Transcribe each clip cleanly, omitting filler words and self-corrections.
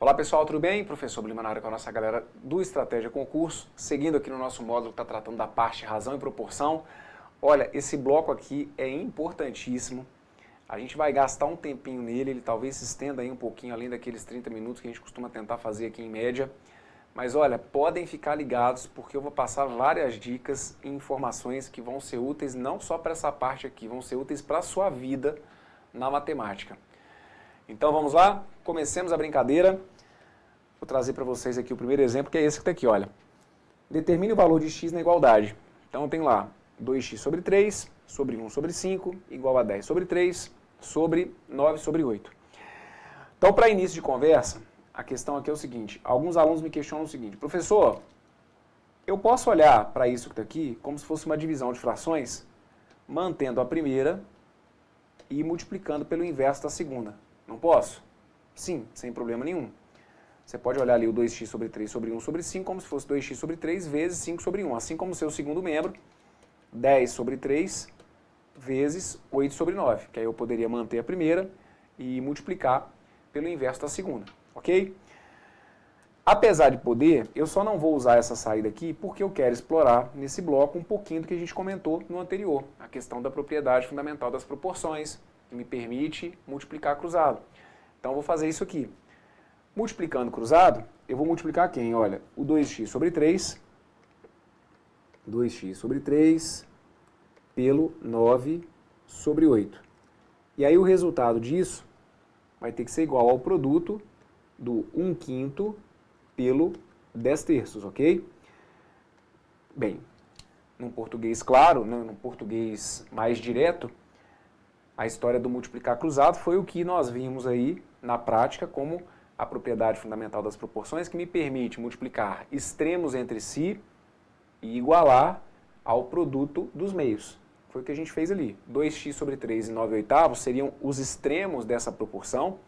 Olá pessoal, tudo bem? Professor Lima na área com a nossa galera do Estratégia Concurso, seguindo aqui no nosso módulo que está tratando da parte razão e proporção. Olha, esse bloco aqui é importantíssimo, a gente vai gastar um tempinho nele, ele talvez se estenda aí um pouquinho além daqueles 30 minutos que a gente costuma tentar fazer aqui em média. Mas olha, podem ficar ligados porque eu vou passar várias dicas e informações que vão ser úteis não só para essa parte aqui, vão ser úteis para a sua vida na matemática. Então vamos lá, comecemos a brincadeira. Vou trazer para vocês aqui o primeiro exemplo, que é esse que está aqui, olha. Determine o valor de x na igualdade. Então tem lá 2x sobre 3, sobre 1 sobre 5, igual a 10 sobre 3, sobre 9 sobre 8. Então para início de conversa, a questão aqui é o seguinte, alguns alunos me questionam o seguinte, professor, eu posso olhar para isso que está aqui como se fosse uma divisão de frações, mantendo a primeira e multiplicando pelo inverso da segunda. Não posso? Sim, sem problema nenhum. Você pode olhar ali o 2x sobre 3 sobre 1 sobre 5 como se fosse 2x sobre 3 vezes 5 sobre 1. Assim como o seu segundo membro, 10 sobre 3 vezes 8 sobre 9. Que aí eu poderia manter a primeira e multiplicar pelo inverso da segunda. Ok? Apesar de poder, eu só não vou usar essa saída aqui porque eu quero explorar nesse bloco um pouquinho do que a gente comentou no anterior. A questão da propriedade fundamental das proporções, que me permite multiplicar cruzado. Então eu vou fazer isso aqui. Multiplicando cruzado, eu vou multiplicar quem? Olha, o 2x sobre 3, 2x sobre 3 pelo 9 sobre 8. E aí o resultado disso vai ter que ser igual ao produto do 1/5 pelo 10 terços, ok? Bem, num português claro, num português mais direto, a história do multiplicar cruzado foi o que nós vimos aí na prática como a propriedade fundamental das proporções, que me permite multiplicar extremos entre si e igualar ao produto dos meios. Foi o que a gente fez ali. 2x sobre 3 e 9 oitavos seriam os extremos dessa proporção,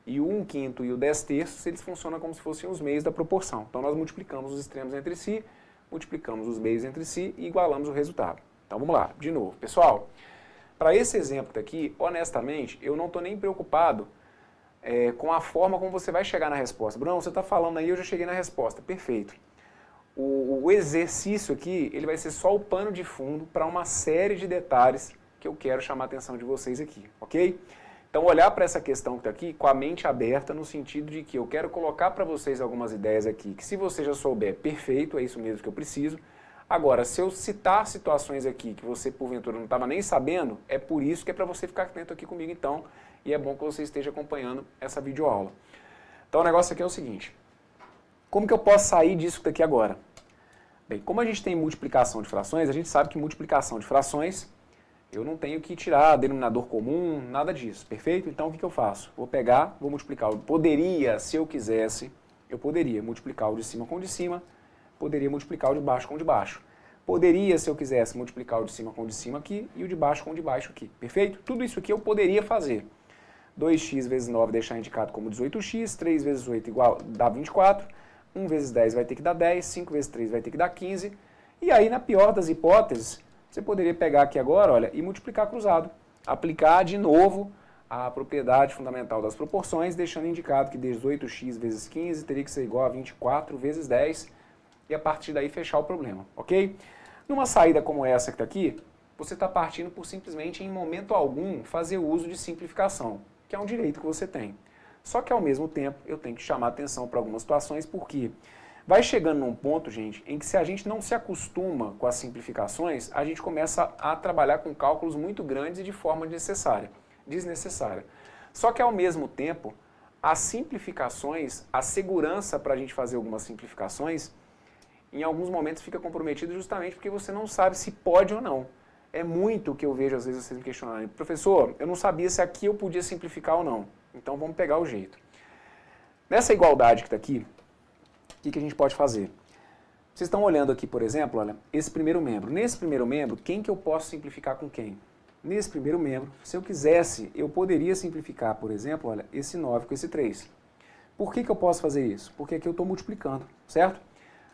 e o 1/5 e o 10 terços, eles funcionam como se fossem os meios da proporção. Então nós multiplicamos os extremos entre si, multiplicamos os meios entre si e igualamos o resultado. Então vamos lá, de novo. Pessoal, para esse exemplo daqui, honestamente, eu não estou nem preocupado com a forma como você vai chegar na resposta. Bruno, você está falando aí, eu já cheguei na resposta. Perfeito. O exercício aqui, ele vai ser só o pano de fundo para uma série de detalhes que eu quero chamar a atenção de vocês aqui, ok? Então, olhar para essa questão que está aqui com a mente aberta no sentido de que eu quero colocar para vocês algumas ideias aqui, que se você já souber, perfeito, é isso mesmo que eu preciso. Agora, se eu citar situações aqui que você, porventura, não estava nem sabendo, é por isso que é para você ficar atento aqui comigo, então, e é bom que você esteja acompanhando essa videoaula. Então, o negócio aqui é o seguinte, como que eu posso sair disso daqui agora? Bem, como a gente tem multiplicação de frações, a gente sabe que multiplicação de frações, eu não tenho que tirar denominador comum, nada disso, perfeito? Então, o que eu faço? Vou pegar, vou multiplicar, poderia, se eu quisesse, eu poderia multiplicar o de cima com o de cima, poderia multiplicar o de baixo com o de baixo. Poderia, se eu quisesse, multiplicar o de cima com o de cima aqui e o de baixo com o de baixo aqui. Perfeito? Tudo isso aqui eu poderia fazer. 2x vezes 9 deixar indicado como 18x, 3 vezes 8 igual, dá 24, 1 vezes 10 vai ter que dar 10, 5 vezes 3 vai ter que dar 15. E aí, na pior das hipóteses, você poderia pegar aqui agora, olha, e multiplicar cruzado. Aplicar de novo a propriedade fundamental das proporções, deixando indicado que 18x vezes 15 teria que ser igual a 24 vezes 10, e a partir daí fechar o problema, ok? Numa saída como essa que está aqui, você está partindo por simplesmente, em momento algum, fazer uso de simplificação, que é um direito que você tem. Só que, ao mesmo tempo, eu tenho que chamar atenção para algumas situações, porque vai chegando num ponto, gente, em que se a gente não se acostuma com as simplificações, a gente começa a trabalhar com cálculos muito grandes e de forma desnecessária. Só que, ao mesmo tempo, as simplificações, a segurança para a gente fazer algumas simplificações, em alguns momentos fica comprometido justamente porque você não sabe se pode ou não. É muito o que eu vejo, às vezes, vocês me questionarem. Professor, eu não sabia se aqui eu podia simplificar ou não. Então, vamos pegar o jeito. Nessa igualdade que está aqui, o que a gente pode fazer? Vocês estão olhando aqui, por exemplo, olha, esse primeiro membro. Nesse primeiro membro, quem que eu posso simplificar com quem? Nesse primeiro membro, se eu quisesse, eu poderia simplificar, por exemplo, olha, esse 9 com esse 3. Por que eu posso fazer isso? Porque aqui eu estou multiplicando, certo?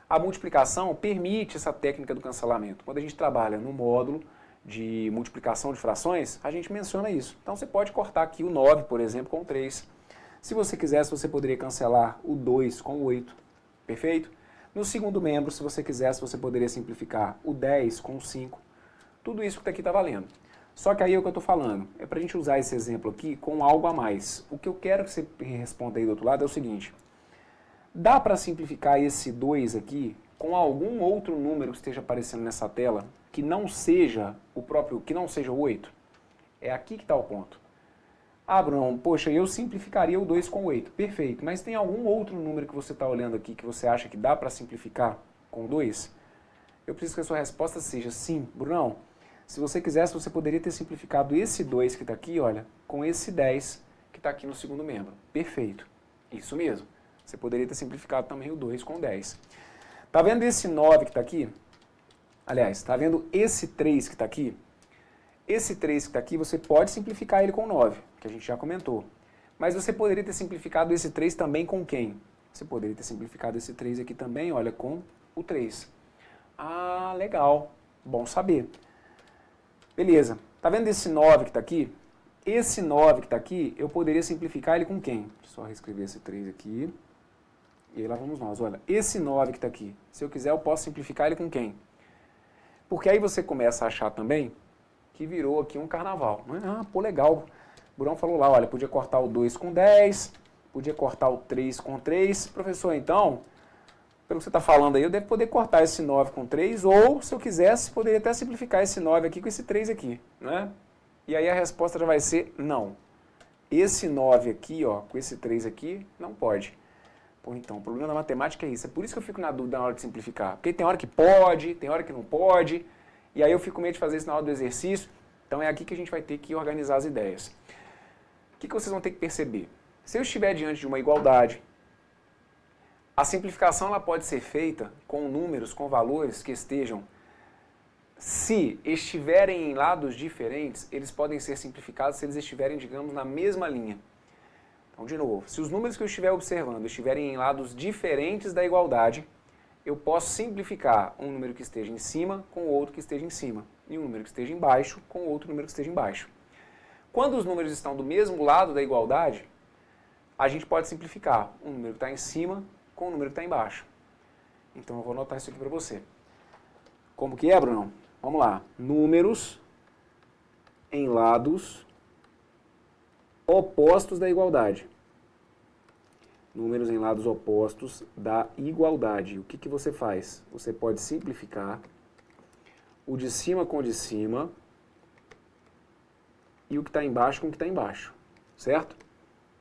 A multiplicação permite essa técnica do cancelamento. Quando a gente trabalha no módulo de multiplicação de frações, a gente menciona isso. Então você pode cortar aqui o 9, por exemplo, com o 3. Se você quisesse, você poderia cancelar o 2 com o 8, perfeito? No segundo membro, se você quisesse, você poderia simplificar o 10 com o 5. Tudo isso que aqui está valendo. Só que aí é o que eu estou falando, é para a gente usar esse exemplo aqui com algo a mais. O que eu quero que você responda aí do outro lado é o seguinte: dá para simplificar esse 2 aqui com algum outro número que esteja aparecendo nessa tela que não seja o próprio, que não seja o 8? É aqui que está o ponto. Ah, Bruno, poxa, eu simplificaria o 2 com o 8. Perfeito, mas tem algum outro número que você está olhando aqui que você acha que dá para simplificar com o 2? Eu preciso que a sua resposta seja sim. Brunão, se você quisesse, você poderia ter simplificado esse 2 que está aqui, olha, com esse 10 que está aqui no segundo membro. Perfeito. Isso mesmo. Você poderia ter simplificado também o 2 com o 10. Tá vendo esse 9 que está aqui? Aliás, está vendo esse 3 que está aqui? Esse 3 que está aqui, você pode simplificar ele com 9, que a gente já comentou. Mas você poderia ter simplificado esse 3 também com quem? Você poderia ter simplificado esse 3 aqui também, olha, com o 3. Ah, legal. Bom saber. Beleza. Tá vendo esse 9 que está aqui? Esse 9 que está aqui, eu poderia simplificar ele com quem? Deixa eu só reescrever esse 3 aqui. E aí lá vamos nós. Olha, esse 9 que está aqui, se eu quiser, eu posso simplificar ele com quem? Porque aí você começa a achar também que virou aqui um carnaval. Não é? Ah, pô, legal. O Burão falou lá, olha, podia cortar o 2 com 10, podia cortar o 3 com 3. Professor, então, pelo que você está falando aí, eu devo poder cortar esse 9 com 3, ou, se eu quisesse, poderia até simplificar esse 9 aqui com esse 3 aqui, né? E aí a resposta já vai ser não. Esse 9 aqui, ó, com esse 3 aqui, não pode. Pô, então, o problema da matemática é isso. É por isso que eu fico na dúvida na hora de simplificar. Porque tem hora que pode, tem hora que não pode, e aí eu fico com medo de fazer isso na hora do exercício. Então é aqui que a gente vai ter que organizar as ideias. O que vocês vão ter que perceber? Se eu estiver diante de uma igualdade, a simplificação ela pode ser feita com números, com valores que estejam, se estiverem em lados diferentes, eles podem ser simplificados se eles estiverem, digamos, na mesma linha. Então, de novo, se os números que eu estiver observando estiverem em lados diferentes da igualdade, eu posso simplificar um número que esteja em cima com outro que esteja em cima, e um número que esteja embaixo com outro número que esteja embaixo. Quando os números estão do mesmo lado da igualdade, a gente pode simplificar um número que está em cima com o número que está embaixo. Então eu vou anotar isso aqui para você. Como que é, Bruno? Vamos lá. Números em lados opostos da igualdade. Números em lados opostos da igualdade. O que que você faz? Você pode simplificar o de cima com o de cima e o que está embaixo com o que está embaixo. Certo?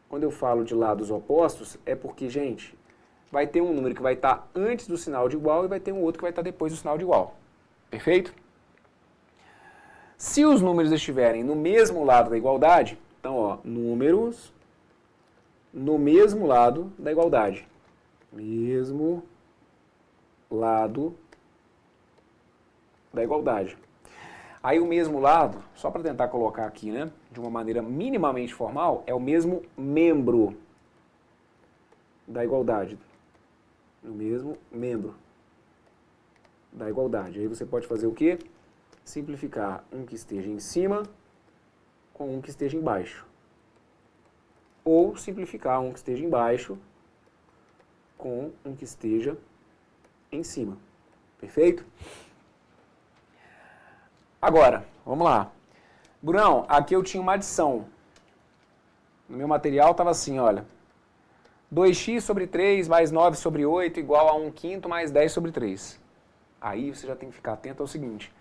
Quando eu falo de lados opostos, é porque, gente, vai ter um número que vai estar antes do sinal de igual e vai ter um outro que vai estar depois do sinal de igual. Perfeito? Se os números estiverem no mesmo lado da igualdade, então, ó, números no mesmo lado da igualdade. Mesmo lado da igualdade. Aí o mesmo lado, só para tentar colocar aqui, né, de uma maneira minimamente formal, é o mesmo membro da igualdade. No mesmo membro da igualdade. Aí você pode fazer o quê? Simplificar um que esteja em cima com um que esteja embaixo. Ou simplificar um que esteja embaixo com um que esteja em cima. Perfeito? Agora, vamos lá. Brunão, aqui eu tinha uma adição. No meu material estava assim, olha. 2x sobre 3 mais 9 sobre 8 igual a 1/5 mais 10 sobre 3. Aí você já tem que ficar atento ao seguinte.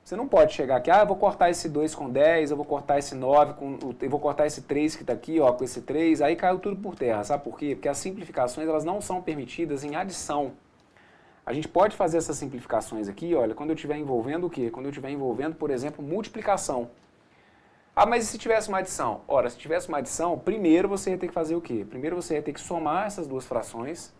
Você não pode chegar aqui, eu vou cortar esse 2 com 10, eu vou cortar esse 9, eu vou cortar esse 3 que está aqui, ó, com esse 3, aí caiu tudo por terra. Sabe por quê? Porque as simplificações elas não são permitidas em adição. A gente pode fazer essas simplificações aqui, olha, quando eu estiver envolvendo o quê? Quando eu estiver envolvendo, por exemplo, multiplicação. Ah, mas e se tivesse uma adição? Ora, se tivesse uma adição, primeiro você ia ter que fazer o quê? Primeiro você ia ter que somar essas duas frações,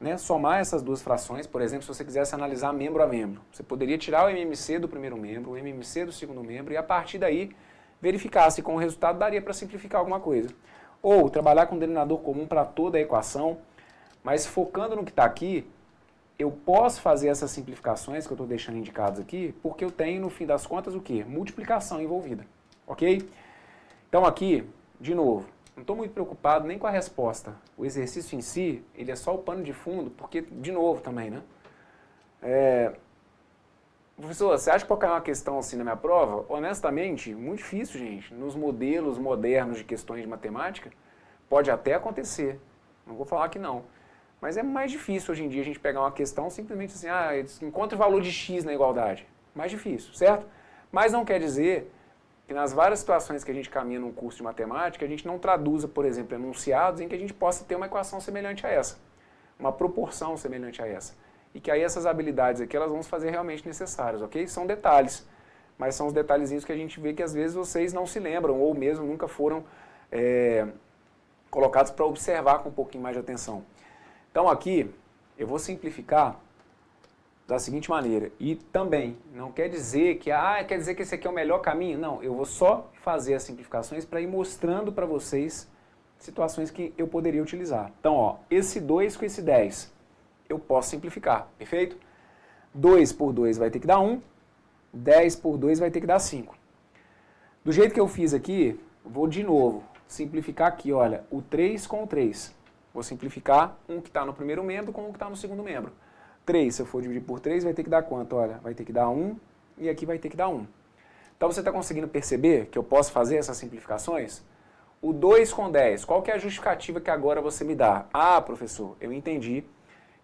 né? Somar essas duas frações, por exemplo, se você quisesse analisar membro a membro. Você poderia tirar o MMC do primeiro membro, o MMC do segundo membro, e a partir daí verificar se com o resultado daria para simplificar alguma coisa. Ou trabalhar com um denominador comum para toda a equação, mas focando no que está aqui, eu posso fazer essas simplificações que eu estou deixando indicadas aqui, porque eu tenho, no fim das contas, o quê? Multiplicação envolvida. Ok? Então aqui, de novo, não estou muito preocupado nem com a resposta. O exercício em si, ele é só o pano de fundo, porque, de novo também, né? Professor, você acha que pode cair uma questão assim na minha prova? Honestamente, muito difícil, gente. Nos modelos modernos de questões de matemática, pode até acontecer. Não vou falar que não. Mas é mais difícil hoje em dia a gente pegar uma questão simplesmente assim, encontre o valor de x na igualdade. Mais difícil, certo? Mas não quer dizer que nas várias situações que a gente caminha num curso de matemática, a gente não traduza, por exemplo, enunciados em que a gente possa ter uma equação semelhante a essa. Uma proporção semelhante a essa. E que aí essas habilidades aqui, elas vão se fazer realmente necessárias, ok? São detalhes, mas são os detalhezinhos que a gente vê que às vezes vocês não se lembram, ou mesmo nunca foram colocados para observar com um pouquinho mais de atenção. Então aqui, eu vou simplificar da seguinte maneira, e também, não quer dizer que, quer dizer que esse aqui é o melhor caminho, não, eu vou só fazer as simplificações para ir mostrando para vocês situações que eu poderia utilizar. Então, ó, esse 2 com esse 10, eu posso simplificar, perfeito? 2 por 2 vai ter que dar 1, 10 por 2 vai ter que dar 5. Do jeito que eu fiz aqui, vou de novo simplificar aqui, olha, o 3 com o 3. Vou simplificar um que está no primeiro membro com um que está no segundo membro. 3, se eu for dividir por 3, vai ter que dar quanto? Olha, vai ter que dar 1 e aqui vai ter que dar 1. Então você está conseguindo perceber que eu posso fazer essas simplificações? O 2 com 10, qual que é a justificativa que agora você me dá? Professor, eu entendi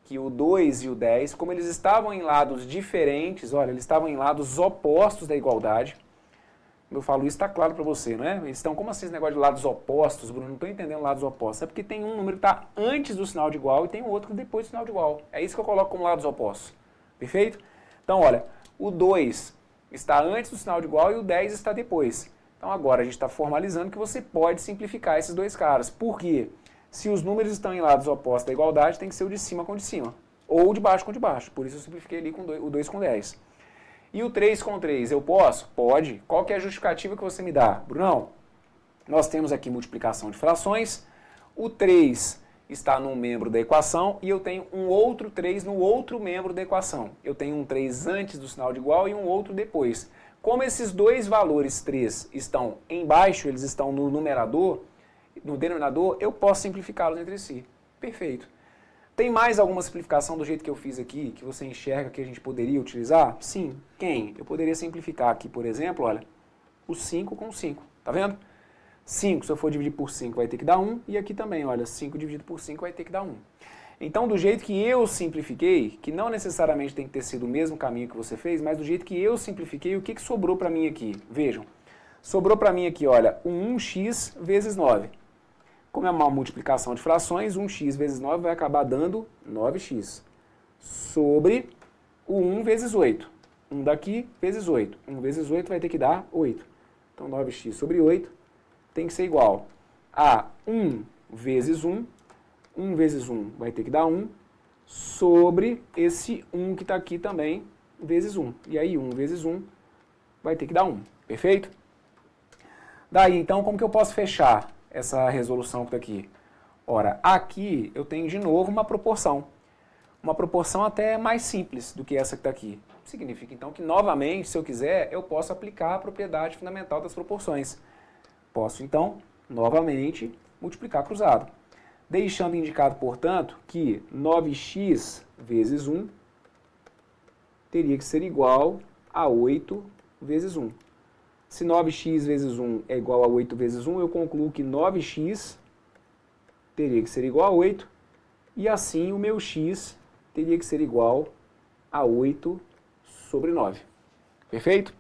que o 2 e o 10, como eles estavam em lados diferentes, olha, eles estavam em lados opostos da igualdade. Eu falo isso, está claro para você, não é? Eles estão, como assim esse negócio de lados opostos, Bruno? Não estou entendendo lados opostos. É porque tem um número que está antes do sinal de igual e tem outro depois do sinal de igual. É isso que eu coloco como lados opostos. Perfeito? Então, olha, o 2 está antes do sinal de igual e o 10 está depois. Então, agora a gente está formalizando que você pode simplificar esses dois caras. Por quê? Se os números estão em lados opostos da igualdade, tem que ser o de cima com o de cima. Ou de baixo com o de baixo. Por isso eu simplifiquei ali com o 2 com 10. E o 3 com 3, eu posso? Pode. Qual que é a justificativa que você me dá? Brunão, nós temos aqui multiplicação de frações. O 3 está num membro da equação e eu tenho um outro 3 no outro membro da equação. Eu tenho um 3 antes do sinal de igual e um outro depois. Como esses dois valores 3 estão embaixo, eles estão no numerador, no denominador, eu posso simplificá-los entre si. Perfeito. Tem mais alguma simplificação do jeito que eu fiz aqui, que você enxerga que a gente poderia utilizar? Sim. Quem? Eu poderia simplificar aqui, por exemplo, olha, o 5 com 5. Tá vendo? 5, se eu for dividir por 5, vai ter que dar 1. E aqui também, olha, 5 dividido por 5 vai ter que dar 1. Então, do jeito que eu simplifiquei, que não necessariamente tem que ter sido o mesmo caminho que você fez, mas do jeito que eu simplifiquei, o que sobrou para mim aqui? Vejam, sobrou para mim aqui, olha, o 1x vezes 9. Como é uma multiplicação de frações, 1x vezes 9 vai acabar dando 9x. Sobre o 1 vezes 8. 1 daqui vezes 8. 1 vezes 8 vai ter que dar 8. Então 9x sobre 8 tem que ser igual a 1 vezes 1. 1 vezes 1 vai ter que dar 1. Sobre esse 1 que está aqui também, vezes 1. E aí 1 vezes 1 vai ter que dar 1. Perfeito? Daí, então, como que eu posso fechar essa resolução que está aqui? Ora, aqui eu tenho de novo uma proporção. Uma proporção até mais simples do que essa que está aqui. Significa então que novamente, se eu quiser, eu posso aplicar a propriedade fundamental das proporções. Posso então, novamente, multiplicar cruzado. Deixando indicado, portanto, que 9x vezes 1 teria que ser igual a 8 vezes 1. Se 9x vezes 1 é igual a 8 vezes 1, eu concluo que 9x teria que ser igual a 8, e assim o meu x teria que ser igual a 8 sobre 9. Perfeito?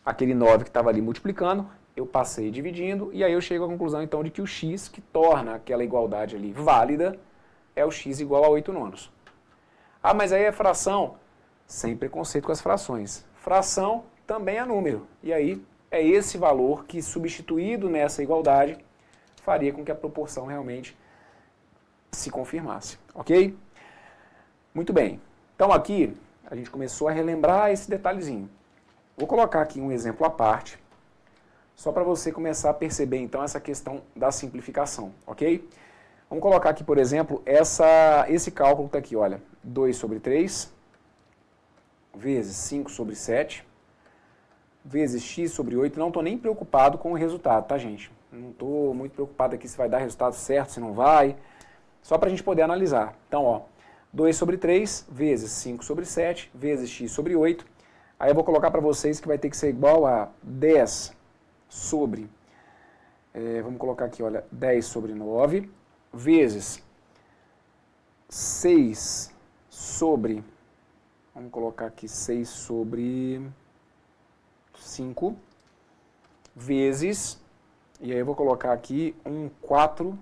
Aquele 9 que estava ali multiplicando, eu passei dividindo, e aí eu chego à conclusão então de que o x que torna aquela igualdade ali válida é o x igual a 8 nonos. Mas aí é fração, sem preconceito com as frações. Fração também é número. E aí é esse valor que, substituído nessa igualdade, faria com que a proporção realmente se confirmasse. Ok? Muito bem. Então aqui a gente começou a relembrar esse detalhezinho. Vou colocar aqui um exemplo à parte, só para você começar a perceber então essa questão da simplificação. Ok? Vamos colocar aqui, por exemplo, esse cálculo que está aqui, olha. 2 sobre 3 vezes 5 sobre 7 vezes x sobre 8. Não estou nem preocupado com o resultado, tá, gente? Não estou muito preocupado aqui se vai dar resultado certo, se não vai. Só para a gente poder analisar. Então, ó, 2 sobre 3 vezes 5 sobre 7 vezes x sobre 8. Aí eu vou colocar para vocês que vai ter que ser igual a 10 sobre, vamos colocar aqui, olha, 10 sobre 9 vezes 6 sobre, vamos colocar aqui 6 sobre 5 vezes, e aí eu vou colocar aqui um 4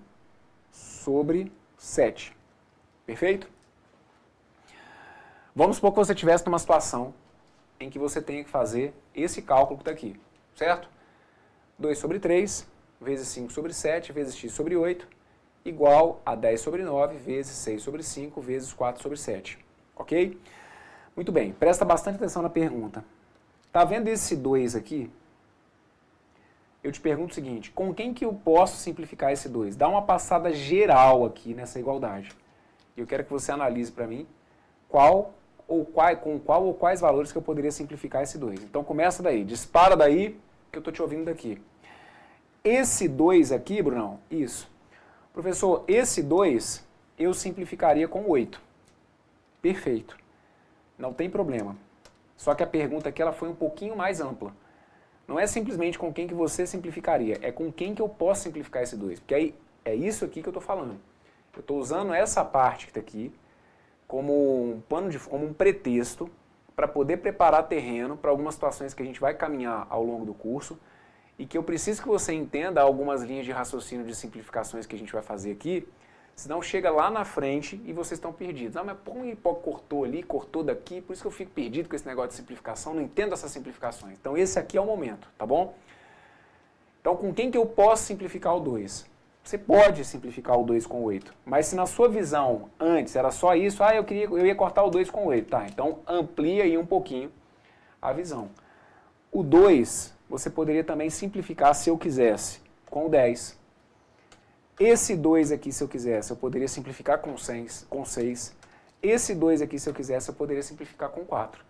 sobre 7. Perfeito? Vamos supor que você estivesse numa situação em que você tenha que fazer esse cálculo que está aqui, certo? 2 sobre 3 vezes 5 sobre 7 vezes x sobre 8 igual a 10 sobre 9 vezes 6 sobre 5 vezes 4 sobre 7. Ok? Muito bem, presta bastante atenção na pergunta. Tá vendo esse 2 aqui? Eu te pergunto o seguinte, com quem que eu posso simplificar esse 2? Dá uma passada geral aqui nessa igualdade. Eu quero que você analise para mim com qual ou quais valores que eu poderia simplificar esse 2. Então começa daí, dispara daí, que eu estou te ouvindo daqui. Esse 2 aqui, Brunão, isso. Professor, esse 2 eu simplificaria com 8. Perfeito. Não tem problema. Só que a pergunta aqui ela foi um pouquinho mais ampla. Não é simplesmente com quem que você simplificaria, é com quem que eu posso simplificar esse 2. Porque aí é isso aqui que eu estou falando. Eu estou usando essa parte que está aqui como um pretexto para poder preparar terreno para algumas situações que a gente vai caminhar ao longo do curso e que eu preciso que você entenda algumas linhas de raciocínio de simplificações que a gente vai fazer aqui, senão chega lá na frente e vocês estão perdidos. Ah, mas por que cortou ali, cortou daqui, por isso que eu fico perdido com esse negócio de simplificação, não entendo essas simplificações. Então esse aqui é o momento, tá bom? Então com quem que eu posso simplificar o 2? Você pode simplificar o 2 com 8, mas se na sua visão antes era só isso, eu ia cortar o 2 com 8, tá? Então amplia aí um pouquinho a visão. O 2 você poderia também simplificar se eu quisesse com 10. Esse 2 aqui, se eu quisesse, eu poderia simplificar com 6. Esse 2 aqui, se eu quisesse, eu poderia simplificar com 4.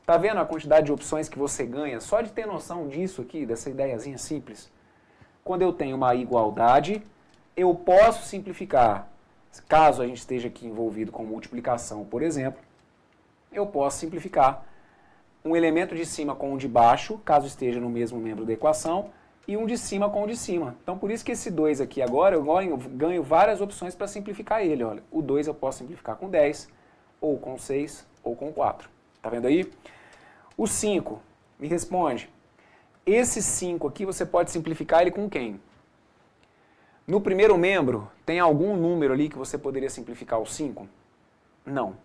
Tá vendo a quantidade de opções que você ganha só de ter noção disso aqui, dessa ideiazinha simples? Quando eu tenho uma igualdade, eu posso simplificar, caso a gente esteja aqui envolvido com multiplicação, por exemplo, eu posso simplificar um elemento de cima com um de baixo, caso esteja no mesmo membro da equação, e um de cima com o de cima. Então, por isso que esse 2 aqui agora, eu ganho várias opções para simplificar ele. Olha, o 2 eu posso simplificar com 10, ou com 6, ou com 4. Tá vendo aí? O 5, me responde. Esse 5 aqui, você pode simplificar ele com quem? No primeiro membro, tem algum número ali que você poderia simplificar o 5? Não.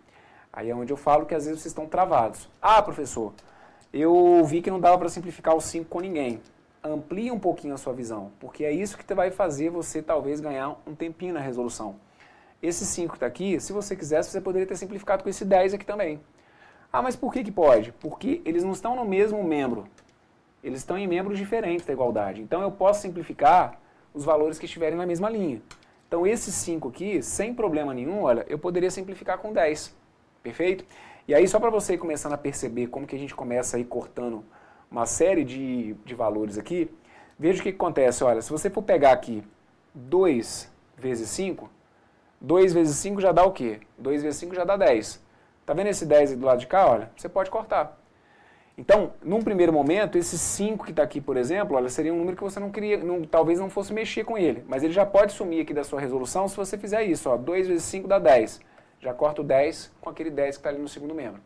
Aí é onde eu falo que às vezes vocês estão travados. Ah, professor, eu vi que não dava para simplificar o 5 com ninguém. Amplie um pouquinho a sua visão, porque é isso que vai fazer você talvez ganhar um tempinho na resolução. Esse 5 que está aqui, se você quisesse, você poderia ter simplificado com esse 10 aqui também. Ah, mas por que pode? Porque eles não estão no mesmo membro. Eles estão em membros diferentes da igualdade. Então eu posso simplificar os valores que estiverem na mesma linha. Então esse 5 aqui, sem problema nenhum, olha, eu poderia simplificar com 10. Perfeito? E aí só para você ir começando a perceber como que a gente começa aí cortando uma série de valores aqui, veja o que acontece. Olha, se você for pegar aqui 2 vezes 5, 2 vezes 5 já dá o quê? 2 vezes 5 já dá 10. Tá vendo esse 10 aí do lado de cá? Olha, você pode cortar. Então, num primeiro momento, esse 5 que está aqui, por exemplo, olha, seria um número que você não queria, talvez não fosse mexer com ele, mas ele já pode sumir aqui da sua resolução se você fizer isso. Ó, 2 vezes 5 dá 10. Já corta o 10 com aquele 10 que está ali no segundo membro.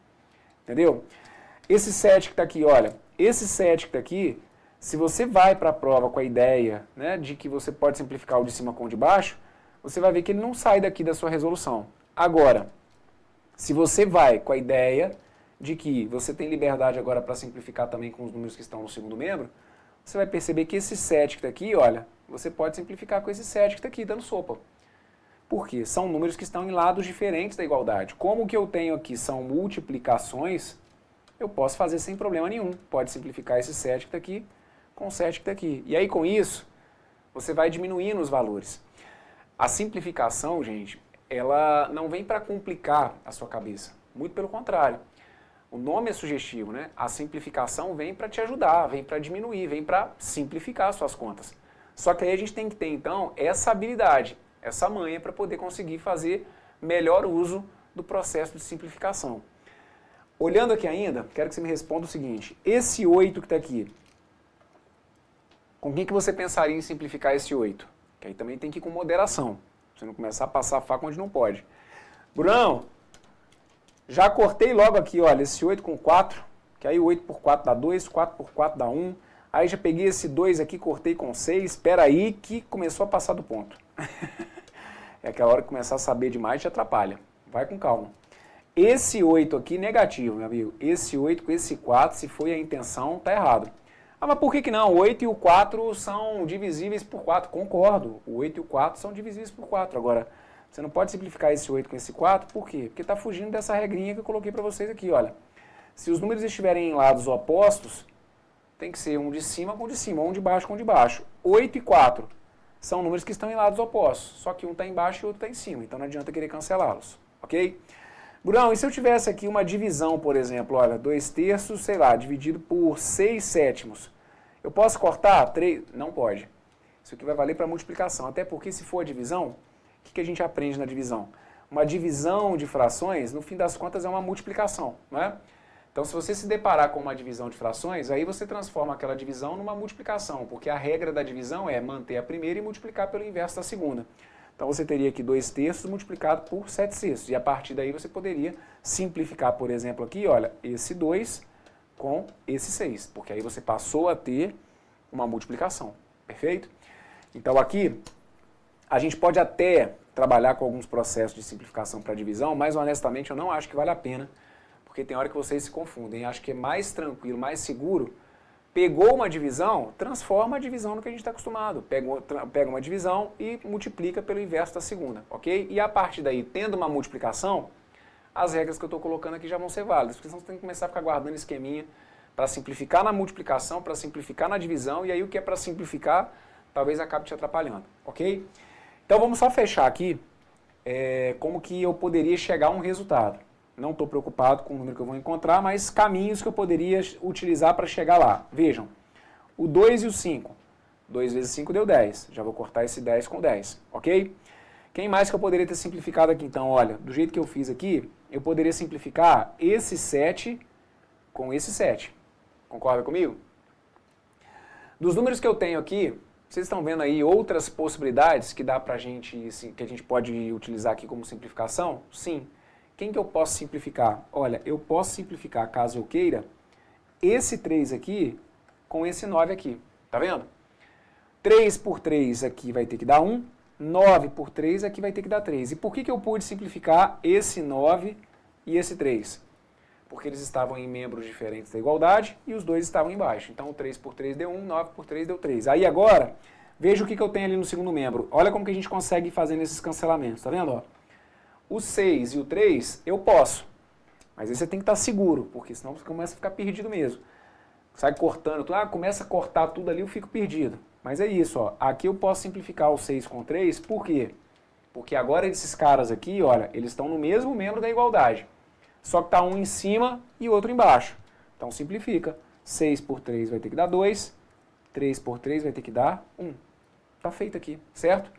Entendeu? Esse 7 que está aqui, olha, esse 7 que está aqui, se você vai para a prova com a ideia, né, de que você pode simplificar o de cima com o de baixo, você vai ver que ele não sai daqui da sua resolução. Agora, se você vai com a ideia de que você tem liberdade agora para simplificar também com os números que estão no segundo membro, você vai perceber que esse 7 que está aqui, olha, você pode simplificar com esse 7 que está aqui, dando sopa. Por quê? São números que estão em lados diferentes da igualdade. Como o que eu tenho aqui são multiplicações, eu posso fazer sem problema nenhum. Pode simplificar esse 7 que está aqui com o 7 que está aqui. E aí, com isso, você vai diminuindo os valores. A simplificação, gente, ela não vem para complicar a sua cabeça. Muito pelo contrário. O nome é sugestivo, né? A simplificação vem para te ajudar, vem para diminuir, vem para simplificar as suas contas. Só que aí a gente tem que ter, então, essa habilidade, essa manha para poder conseguir fazer melhor uso do processo de simplificação. Olhando aqui ainda, quero que você me responda o seguinte, esse 8 que está aqui, com quem que você pensaria em simplificar esse 8? Que aí também tem que ir com moderação, você não começar a passar a faca onde não pode. Brunão, já cortei logo aqui, olha, esse 8 com 4, que aí o 8 por 4 dá 2, 4 por 4 dá 1, aí já peguei esse 2 aqui, cortei com 6, espera aí que começou a passar do ponto. É aquela hora que começar a saber demais te atrapalha, vai com calma. Esse 8 aqui negativo, meu amigo, esse 8 com esse 4, se foi a intenção, tá errado. Ah, mas por que não? O 8 e o 4 são divisíveis por 4, concordo, o 8 e o 4 são divisíveis por 4, agora... Você não pode simplificar esse 8 com esse 4, por quê? Porque está fugindo dessa regrinha que eu coloquei para vocês aqui, olha. Se os números estiverem em lados opostos, tem que ser um de cima com um de cima, um de baixo com um de baixo. 8 e 4 são números que estão em lados opostos, só que um está embaixo e o outro está em cima, então não adianta querer cancelá-los, ok? Brunão, e se eu tivesse aqui uma divisão, por exemplo, olha, 2/3, sei lá, dividido por 6/7, eu posso cortar 3? Não pode. Isso aqui vai valer para multiplicação, até porque se for a divisão, o que a gente aprende na divisão? Uma divisão de frações, no fim das contas, é uma multiplicação, não é? Então, se você se deparar com uma divisão de frações, aí você transforma aquela divisão numa multiplicação, porque a regra da divisão é manter a primeira e multiplicar pelo inverso da segunda. Então, você teria aqui 2/3 multiplicado por 7/6, e a partir daí você poderia simplificar, por exemplo, aqui, olha, esse 2 com esse 6, porque aí você passou a ter uma multiplicação, perfeito? Então, aqui... A gente pode até trabalhar com alguns processos de simplificação para divisão, mas honestamente eu não acho que vale a pena, porque tem hora que vocês se confundem. Acho que é mais tranquilo, mais seguro. Pegou uma divisão, transforma a divisão no que a gente está acostumado. Pega uma divisão e multiplica pelo inverso da segunda, ok? E a partir daí, tendo uma multiplicação, as regras que eu estou colocando aqui já vão ser válidas, porque senão você tem que começar a ficar guardando esqueminha para simplificar na multiplicação, para simplificar na divisão, e aí o que é para simplificar talvez acabe te atrapalhando, ok? Então vamos só fechar aqui como que eu poderia chegar a um resultado. Não estou preocupado com o número que eu vou encontrar, mas caminhos que eu poderia utilizar para chegar lá. Vejam, o 2 e o 5. 2 vezes 5 deu 10. Já vou cortar esse 10 com 10, ok? Quem mais que eu poderia ter simplificado aqui então? Olha, do jeito que eu fiz aqui, eu poderia simplificar esse 7 com esse 7. Concorda comigo? Dos números que eu tenho aqui... Vocês estão vendo aí outras possibilidades que dá pra gente, assim, que a gente pode utilizar aqui como simplificação? Sim. Quem que eu posso simplificar? Olha, eu posso simplificar, caso eu queira, esse 3 aqui com esse 9 aqui. Tá vendo? 3 por 3 aqui vai ter que dar 1, 9 por 3 aqui vai ter que dar 3. E por que eu pude simplificar esse 9 e esse 3? Porque eles estavam em membros diferentes da igualdade e os dois estavam embaixo. Então, 3 por 3 deu 1, 9 por 3 deu 3. Aí agora, veja o que eu tenho ali no segundo membro. Olha como que a gente consegue fazer nesses cancelamentos, tá vendo? Ó? O 6 e o 3 eu posso, mas aí você tem que estar seguro, porque senão você começa a ficar perdido mesmo. Sai cortando, começa a cortar tudo ali, eu fico perdido. Mas é isso, ó. Aqui eu posso simplificar o 6 com 3, por quê? Porque agora esses caras aqui, olha, eles estão no mesmo membro da igualdade. Só que está um em cima e outro embaixo. Então simplifica. 6 por 3 vai ter que dar 2. 3 por 3 vai ter que dar 1. Está feito aqui, certo?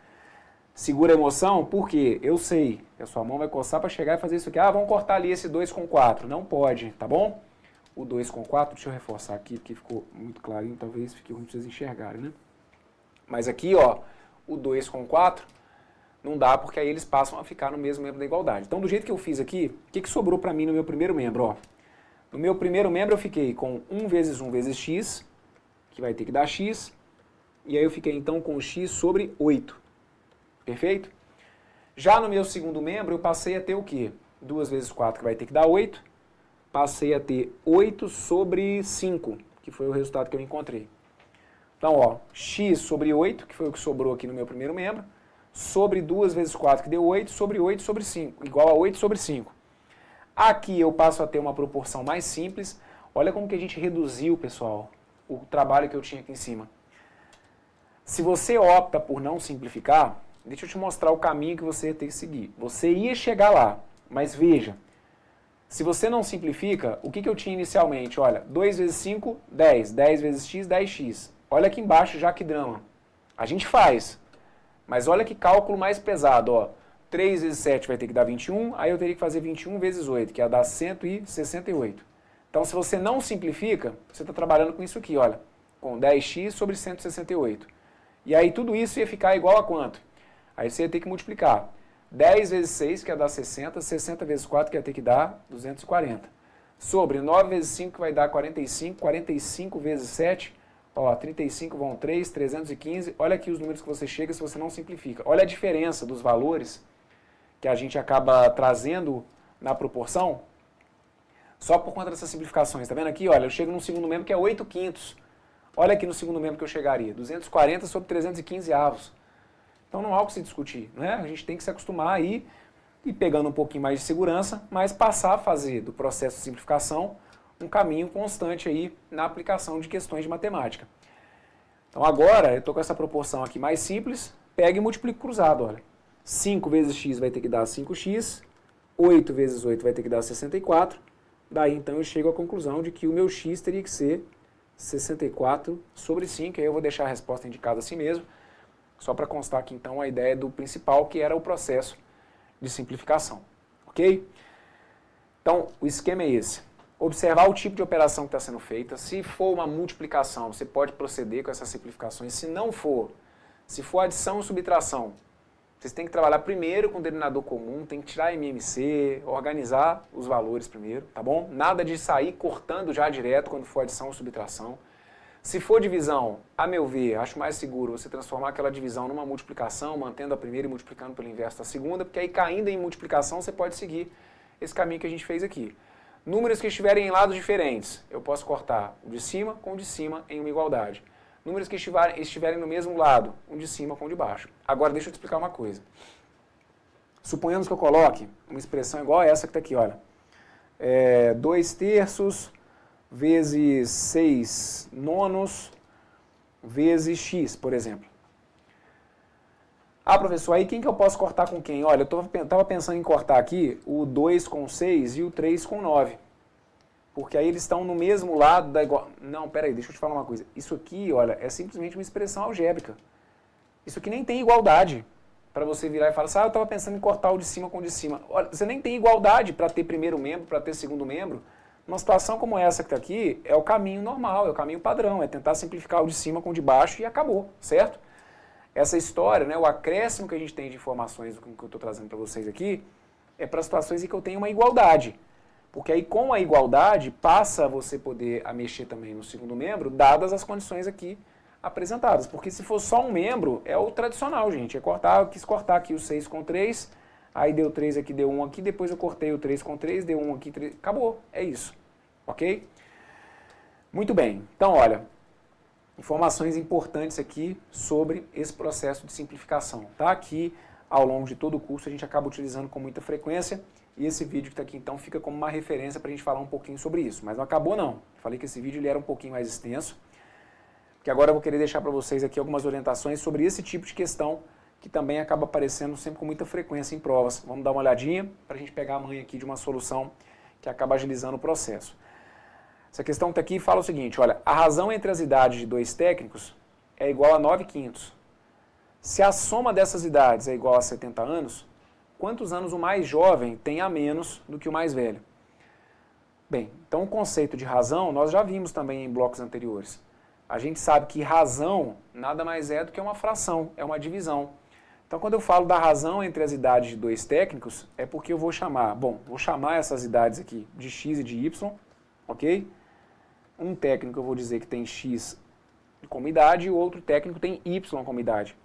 Segura a emoção, porque eu sei que a sua mão vai coçar para chegar e fazer isso aqui. Vamos cortar ali esse 2 com 4. Não pode, tá bom? O 2 com 4, deixa eu reforçar aqui, porque ficou muito clarinho, talvez fique ruim para vocês enxergarem, né? Mas aqui, ó, o 2 com 4... não dá, porque aí eles passam a ficar no mesmo membro da igualdade. Então, do jeito que eu fiz aqui, o que sobrou para mim no meu primeiro membro? Ó? No meu primeiro membro eu fiquei com 1 vezes 1 vezes x, que vai ter que dar x, e aí eu fiquei então com x sobre 8. Perfeito? Já no meu segundo membro eu passei a ter o quê? 2 vezes 4, que vai ter que dar 8. Passei a ter 8 sobre 5, que foi o resultado que eu encontrei. Então, ó, x sobre 8, que foi o que sobrou aqui no meu primeiro membro, sobre 2 vezes 4, que deu 8, sobre 8 sobre 5, igual a 8 sobre 5. Aqui eu passo a ter uma proporção mais simples. Olha como que a gente reduziu, pessoal, o trabalho que eu tinha aqui em cima. Se você opta por não simplificar, deixa eu te mostrar o caminho que você ia ter que seguir. Você ia chegar lá, mas veja, Se você não simplifica, o que eu tinha inicialmente? Olha, 2 vezes 5, 10. 10 vezes x, 10x. Olha aqui embaixo já que drama. A gente faz, mas olha que cálculo mais pesado, ó. 3 vezes 7 vai ter que dar 21, aí eu teria que fazer 21 vezes 8, que ia dar 168. Então, se você não simplifica, você está trabalhando com isso aqui, olha, com 10x sobre 168. E aí tudo isso ia ficar igual a quanto? Aí você ia ter que multiplicar. 10 vezes 6, que ia dar 60, 60 vezes 4, que ia ter que dar 240. Sobre 9 vezes 5, que vai dar 45, 45 vezes 7, ó, 35 vão 3, 315. Olha aqui os números que você chega se você não simplifica. Olha a diferença dos valores que a gente acaba trazendo na proporção, só por conta dessas simplificações. Tá vendo aqui? Olha, eu chego num segundo membro que é 8 quintos. Olha aqui no segundo membro que eu chegaria, 240 sobre 315 avos. Então não há o que se discutir, né? A gente tem que se acostumar aí, e pegando um pouquinho mais de segurança, mas passar a fazer do processo de simplificação um caminho constante aí na aplicação de questões de matemática. Então agora eu estou com essa proporção aqui mais simples, pega e multiplica cruzado, olha. 5 vezes x vai ter que dar 5x, 8 vezes 8 vai ter que dar 64, daí então eu chego à conclusão de que o meu x teria que ser 64 sobre 5, aí eu vou deixar a resposta indicada assim mesmo, só para constar aqui então a ideia do principal, que era o processo de simplificação, ok? Então o esquema é esse, observar o tipo de operação que está sendo feita, se for uma multiplicação você pode proceder com essas simplificações, se não for, se for adição ou subtração, vocês têm que trabalhar primeiro com o denominador comum, tem que tirar MMC, organizar os valores primeiro, tá bom? Nada de sair cortando já direto quando for adição ou subtração. Se for divisão, a meu ver, acho mais seguro você transformar aquela divisão numa multiplicação, mantendo a primeira e multiplicando pelo inverso da segunda, porque aí caindo em multiplicação você pode seguir esse caminho que a gente fez aqui. Números que estiverem em lados diferentes, eu posso cortar o de cima com o de cima em uma igualdade. Números que estiverem no mesmo lado, um de cima com o de baixo. Agora, deixa eu te explicar uma coisa. Suponhamos que eu coloque uma expressão igual a essa que está aqui, olha. 2 terços vezes 6 nonos vezes x, por exemplo. Ah, professor, aí quem que eu posso cortar com quem? Olha, eu estava pensando em cortar aqui o 2 com 6 e o 3 com 9. Porque aí eles estão no mesmo lado da igual... Não, peraí, deixa eu te falar uma coisa. Isso aqui, olha, é simplesmente uma expressão algébrica. Isso aqui nem tem igualdade para você virar e falar assim, eu estava pensando em cortar o de cima com o de cima. Olha, você nem tem igualdade para ter primeiro membro, para ter segundo membro. Numa situação como essa que está aqui, é o caminho normal, é o caminho padrão, é tentar simplificar o de cima com o de baixo e acabou, certo? Essa história, né, o acréscimo que a gente tem de informações do que eu estou trazendo para vocês aqui, é para situações em que eu tenho uma igualdade. Porque aí com a igualdade passa a você poder a mexer também no segundo membro, dadas as condições aqui apresentadas. Porque se for só um membro, é o tradicional, gente. É cortar, eu quis cortar aqui o 6 com 3, aí deu 3 aqui, deu 1 aqui, depois eu cortei o 3 com 3, deu 1 aqui, 3, acabou. É isso. Ok? Muito bem. Então, olha, informações importantes aqui sobre esse processo de simplificação. Tá? Aqui, ao longo de todo o curso, a gente acaba utilizando com muita frequência. E esse vídeo que está aqui, então, fica como uma referência para a gente falar um pouquinho sobre isso. Mas não acabou, não. Falei que esse vídeo ele era um pouquinho mais extenso. Porque agora eu vou querer deixar para vocês aqui algumas orientações sobre esse tipo de questão que também acaba aparecendo sempre com muita frequência em provas. Vamos dar uma olhadinha para a gente pegar a manha aqui de uma solução que acaba agilizando o processo. Essa questão que está aqui fala o seguinte, olha, a razão entre as idades de dois técnicos é igual a 9 quintos. Se a soma dessas idades é igual a 70 anos, quantos anos o mais jovem tem a menos do que o mais velho? Bem, então o conceito de razão nós já vimos também em blocos anteriores. A gente sabe que razão nada mais é do que uma fração, é uma divisão. Então quando eu falo da razão entre as idades de dois técnicos, é porque eu vou chamar, vou chamar essas idades aqui de x e de y, ok? Um técnico eu vou dizer que tem x como idade e o outro técnico tem y como idade.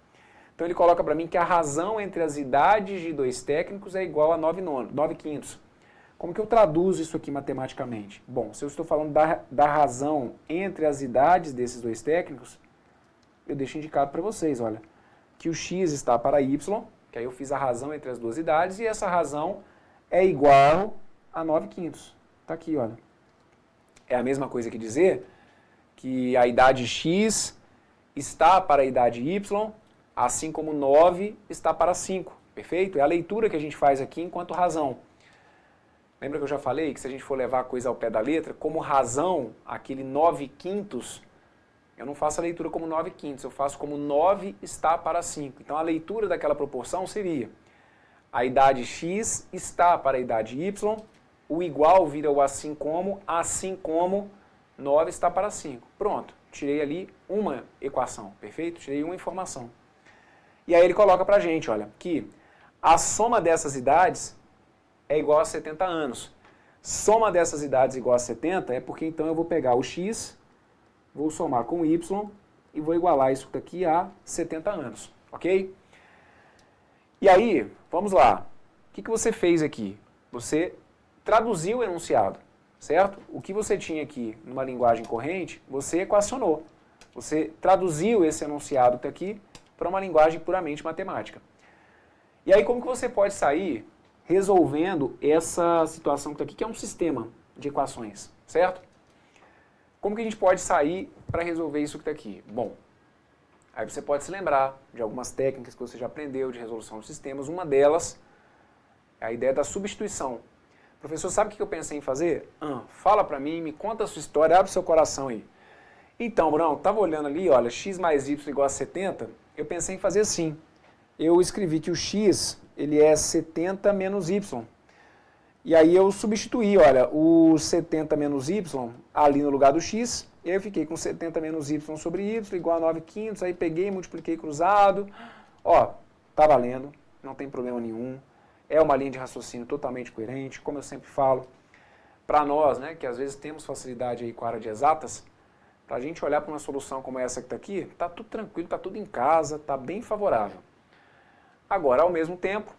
Então ele coloca para mim que a razão entre as idades de dois técnicos é igual a 9 quintos. Como que eu traduzo isso aqui matematicamente? Bom, se eu estou falando da razão entre as idades desses dois técnicos, eu deixo indicado para vocês, olha, que o x está para y, que aí eu fiz a razão entre as duas idades, e essa razão é igual a 9 quintos. Está aqui, olha. É a mesma coisa que dizer que a idade x está para a idade y, assim como 9 está para 5, perfeito? É a leitura que a gente faz aqui enquanto razão. Lembra que eu já falei que se a gente for levar a coisa ao pé da letra, como razão, aquele 9/5, eu não faço a leitura como 9/5, eu faço como 9 está para 5. Então a leitura daquela proporção seria: a idade x está para a idade y, o igual vira o assim como 9 está para 5. Pronto, tirei ali uma equação, perfeito? Tirei uma informação. E aí ele coloca pra gente, olha, que a soma dessas idades é igual a 70 anos. Soma dessas idades igual a 70 é porque então eu vou pegar o x, vou somar com o y e vou igualar isso daqui a 70 anos, ok? E aí, vamos lá. O que você fez aqui? Você traduziu o enunciado, certo? O que você tinha aqui numa linguagem corrente, você equacionou. Você traduziu esse enunciado que aqui para uma linguagem puramente matemática. E aí como que você pode sair resolvendo essa situação que está aqui, que é um sistema de equações, certo? Como que a gente pode sair para resolver isso que está aqui? Bom, aí você pode se lembrar de algumas técnicas que você já aprendeu de resolução de sistemas. Uma delas é a ideia da substituição. Professor, sabe o que eu pensei em fazer? Fala para mim, me conta a sua história, abre seu coração aí. Então, Bruno, estava olhando ali, olha, x mais y igual a 70, eu pensei em fazer assim. Eu escrevi que o x, ele é 70 menos y. E aí eu substituí, olha, o 70 menos y ali no lugar do x, e aí eu fiquei com 70 menos y sobre y igual a 9/5, aí peguei, multipliquei cruzado. Ó, tá valendo, não tem problema nenhum. É uma linha de raciocínio totalmente coerente, como eu sempre falo. Para nós, né, que às vezes temos facilidade aí com a área de exatas, para a gente olhar para uma solução como essa que está aqui, está tudo tranquilo, está tudo em casa, está bem favorável. Agora, ao mesmo tempo,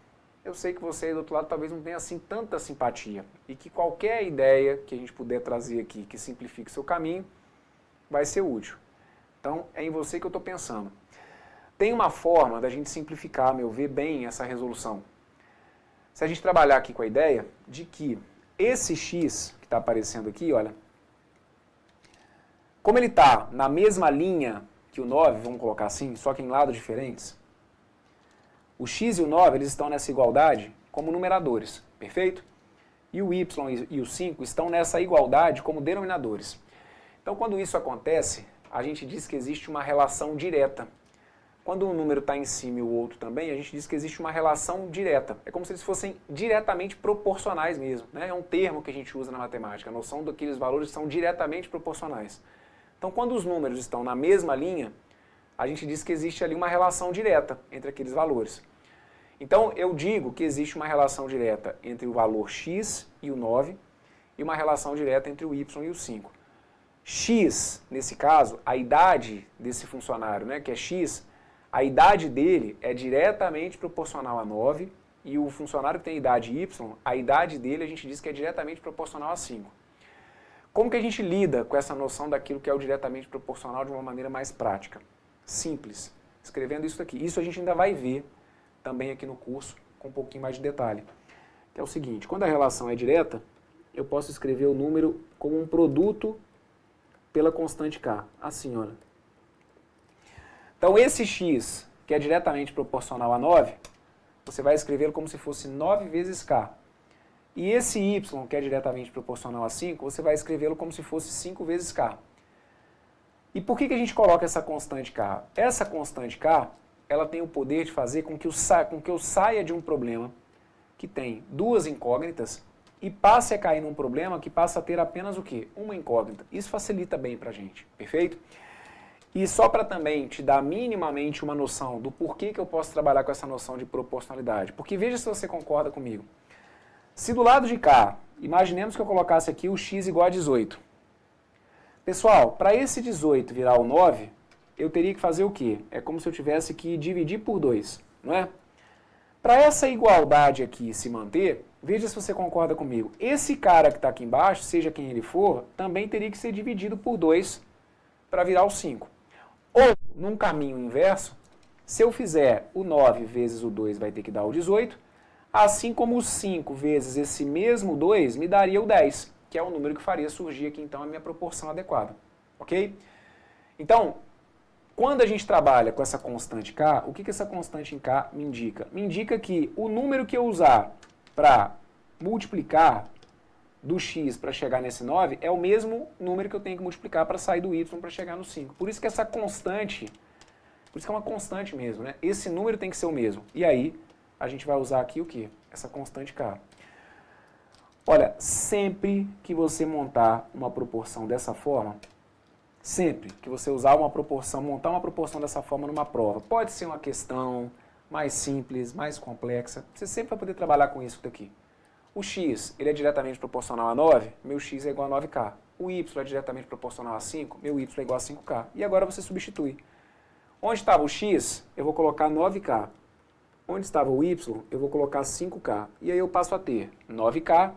eu sei que você aí do outro lado talvez não tenha assim tanta simpatia e que qualquer ideia que a gente puder trazer aqui que simplifique o seu caminho vai ser útil. Então, é em você que eu estou pensando. Tem uma forma da gente simplificar, a meu ver, bem essa resolução. Se a gente trabalhar aqui com a ideia de que esse x que está aparecendo aqui, olha, como ele está na mesma linha que o 9, vamos colocar assim, só que em lados diferentes, o x e o 9 eles estão nessa igualdade como numeradores, perfeito? E o y e o 5 estão nessa igualdade como denominadores. Então, quando isso acontece, a gente diz que existe uma relação direta. Quando um número está em cima e o outro também, a gente diz que existe uma relação direta. É como se eles fossem diretamente proporcionais mesmo, né? É um termo que a gente usa na matemática, a noção daqueles valores são diretamente proporcionais. Então, quando os números estão na mesma linha, a gente diz que existe ali uma relação direta entre aqueles valores. Então, eu digo que existe uma relação direta entre o valor x e o 9 e uma relação direta entre o y e o 5. X, nesse caso, a idade desse funcionário, né, que é x, a idade dele é diretamente proporcional a 9 e o funcionário que tem idade y, a idade dele a gente diz que é diretamente proporcional a 5. Como que a gente lida com essa noção daquilo que é o diretamente proporcional de uma maneira mais prática? Simples, escrevendo isso aqui. Isso a gente ainda vai ver também aqui no curso com um pouquinho mais de detalhe. Que é o seguinte, quando a relação é direta, eu posso escrever o número como um produto pela constante k. Assim, olha. Então esse x, que é diretamente proporcional a 9, você vai escrevê-lo como se fosse 9 vezes k. E esse y, que é diretamente proporcional a 5, você vai escrevê-lo como se fosse 5 vezes k. E por que a gente coloca essa constante k? Essa constante k, ela tem o poder de fazer com que eu saia de um problema que tem duas incógnitas e passe a cair num problema que passa a ter apenas o quê? Uma incógnita. Isso facilita bem pra gente, perfeito? E só para também te dar minimamente uma noção do porquê que eu posso trabalhar com essa noção de proporcionalidade. Porque veja se você concorda comigo. Se do lado de cá, imaginemos que eu colocasse aqui o x igual a 18. Pessoal, para esse 18 virar o 9, eu teria que fazer o quê? É como se eu tivesse que dividir por 2, não é? Para essa igualdade aqui se manter, veja se você concorda comigo. Esse cara que está aqui embaixo, seja quem ele for, também teria que ser dividido por 2 para virar o 5. Ou, num caminho inverso, se eu fizer o 9 vezes o 2 vai ter que dar o 18, assim como o 5 vezes esse mesmo 2 me daria o 10, que é o número que faria surgir aqui então a minha proporção adequada. Ok? Então, quando a gente trabalha com essa constante k, o que essa constante em k me indica? Me indica que o número que eu usar para multiplicar do x para chegar nesse 9 é o mesmo número que eu tenho que multiplicar para sair do y para chegar no 5. Por isso que essa constante, por isso que é uma constante mesmo, né? Esse número tem que ser o mesmo. E aí, a gente vai usar aqui o quê? Essa constante k. Olha, sempre que você montar uma proporção dessa forma, sempre que você usar uma proporção, montar uma proporção dessa forma numa prova, pode ser uma questão mais simples, mais complexa, você sempre vai poder trabalhar com isso daqui. O x, ele é diretamente proporcional a 9, meu x é igual a 9k. O y é diretamente proporcional a 5, meu y é igual a 5k. E agora você substitui. Onde estava o x, eu vou colocar 9k. Onde estava o y, eu vou colocar 5k. E aí eu passo a ter 9k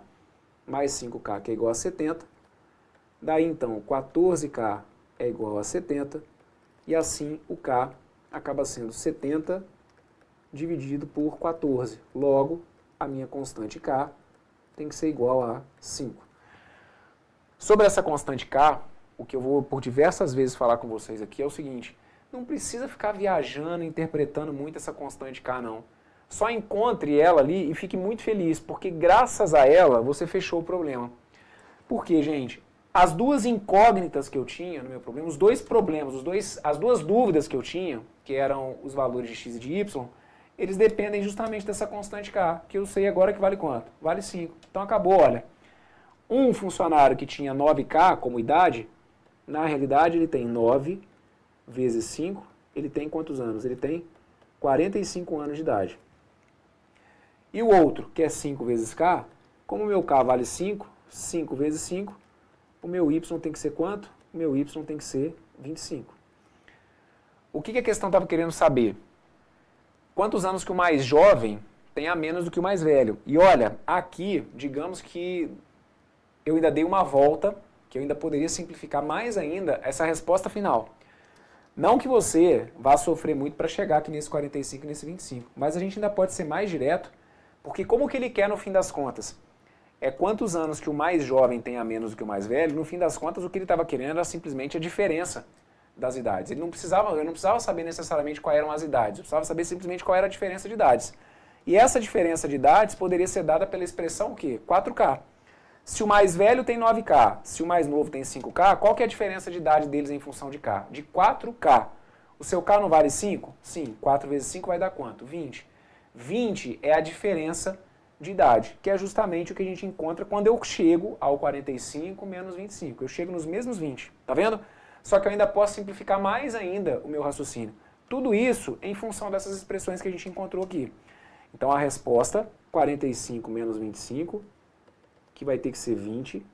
mais 5k, que é igual a 70. Daí então, 14k é igual a 70. E assim o k acaba sendo 70 dividido por 14. Logo, a minha constante k tem que ser igual a 5. Sobre essa constante k, o que eu vou por diversas vezes falar com vocês aqui é o seguinte: não precisa ficar viajando, interpretando muito essa constante k, não. Só encontre ela ali e fique muito feliz, porque graças a ela você fechou o problema. Por quê, gente? As duas incógnitas que eu tinha no meu problema, os dois problemas, as duas dúvidas que eu tinha, que eram os valores de x e de y, eles dependem justamente dessa constante k, que eu sei agora que vale quanto? Vale 5. Então acabou, olha. Um funcionário que tinha 9k como idade, na realidade ele tem 9 vezes 5, ele tem quantos anos? Ele tem 45 anos de idade. E o outro, que é 5 vezes k, como o meu k vale 5, 5 vezes 5, o meu y tem que ser quanto? O meu y tem que ser 25. O que a questão estava querendo saber? Quantos anos que o mais jovem tem a menos do que o mais velho? E olha, aqui, digamos que eu ainda dei uma volta, que eu ainda poderia simplificar mais ainda essa resposta final. Não que você vá sofrer muito para chegar aqui nesse 45 e nesse 25, mas a gente ainda pode ser mais direto, porque como que ele quer no fim das contas? É quantos anos que o mais jovem tem a menos do que o mais velho, no fim das contas o que ele estava querendo era simplesmente a diferença das idades. Eu não precisava saber necessariamente quais eram as idades, eu precisava saber simplesmente qual era a diferença de idades. E essa diferença de idades poderia ser dada pela expressão o quê? 4K. Se o mais velho tem 9K, se o mais novo tem 5K, qual que é a diferença de idade deles em função de K? De 4K. O seu K não vale 5? Sim, 4 vezes 5 vai dar quanto? 20. 20 é a diferença de idade, que é justamente o que a gente encontra quando eu chego ao 45 menos 25. Eu chego nos mesmos 20, tá vendo? Só que eu ainda posso simplificar mais ainda o meu raciocínio. Tudo isso em função dessas expressões que a gente encontrou aqui. Então a resposta, 45 menos 25, que vai ter que ser 20,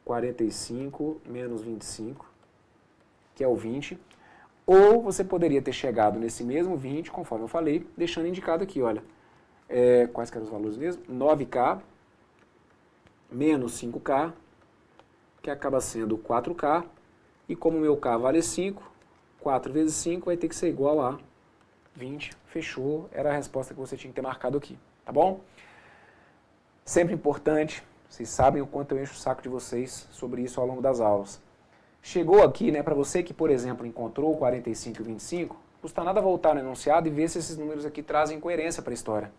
45 menos 25, que é o 20. Ou você poderia ter chegado nesse mesmo 20, conforme eu falei, deixando indicado aqui, olha, quais que eram os valores mesmo? 9K menos 5K, que acaba sendo 4K, e como o meu K vale 5, 4 vezes 5 vai ter que ser igual a 20. Fechou, era a resposta que você tinha que ter marcado aqui, tá bom? Sempre importante, vocês sabem o quanto eu encho o saco de vocês sobre isso ao longo das aulas. Chegou aqui, né, para você que, por exemplo, encontrou o 45 e o 25, custa nada voltar no enunciado e ver se esses números aqui trazem coerência para a história.